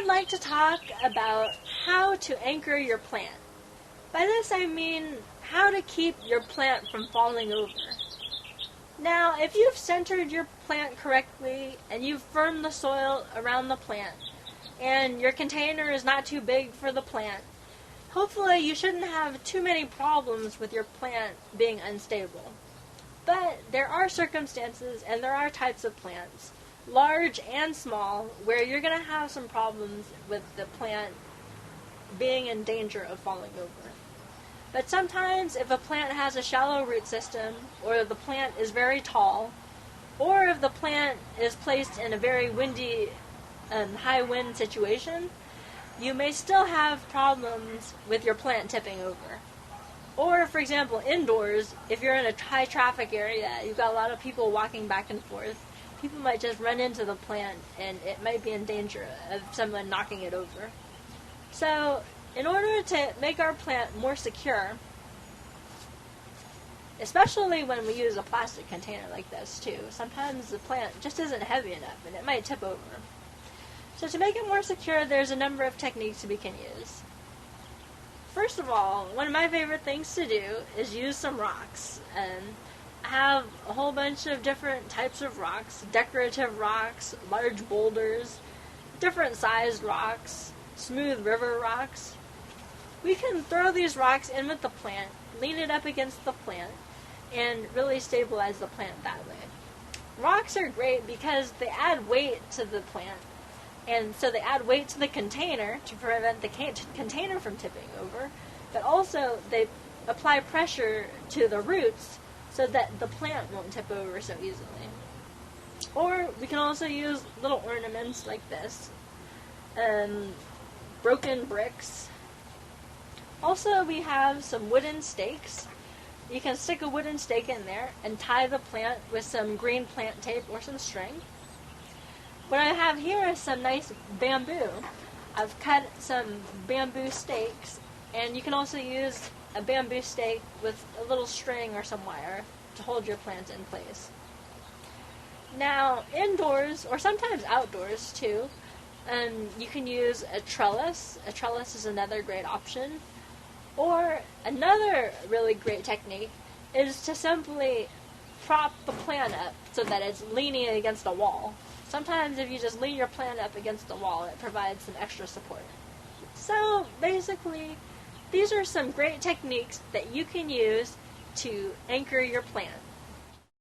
I'd like to talk about how to anchor your plant. By this I mean how to keep your plant from falling over. Now, if you've centered your plant correctly and you've firmed the soil around the plant and your container is not too big for the plant, hopefully you shouldn't have too many problems with your plant being unstable. But there are circumstances and there are types of plants, large and small, where you're going to have some problems with the plant being in danger of falling over. But sometimes if a plant has a shallow root system, or if the plant is very tall, or if the plant is placed in a very windy and high wind situation, you may still have problems with your plant tipping over. Or, for example, indoors, if you're in a high traffic area, you've got a lot of people walking back and forth, people might just run into the plant and it might be in danger of someone knocking it over. So, in order to make our plant more secure, especially when we use a plastic container like this too, sometimes the plant just isn't heavy enough and it might tip over. So to make it more secure, there's a number of techniques we can use. First of all, one of my favorite things to do is use some rocks. I have a whole bunch of different types of rocks, decorative rocks, large boulders, different sized rocks, smooth river rocks. We can throw these rocks in with the plant, lean it up against the plant, and really stabilize the plant that way. Rocks are great because they add weight to the plant, and so they add weight to the container to prevent the container from tipping over, but also they apply pressure to the roots so that the plant won't tip over so easily. Or we can also use little ornaments like this, broken bricks. Also, we have some wooden stakes. You can stick a wooden stake in there and tie the plant with some green plant tape or some string. What I have here is some nice bamboo. I've cut some bamboo stakes, and you can also use a bamboo stake with a little string or some wire to hold your plant in place. Now, indoors, or sometimes outdoors too, you can use a trellis. A trellis is another great option. Or another really great technique is to simply prop the plant up so that it's leaning against a wall. Sometimes if you just lean your plant up against the wall, it provides some extra support. So basically, these are some great techniques that you can use to anchor your plant.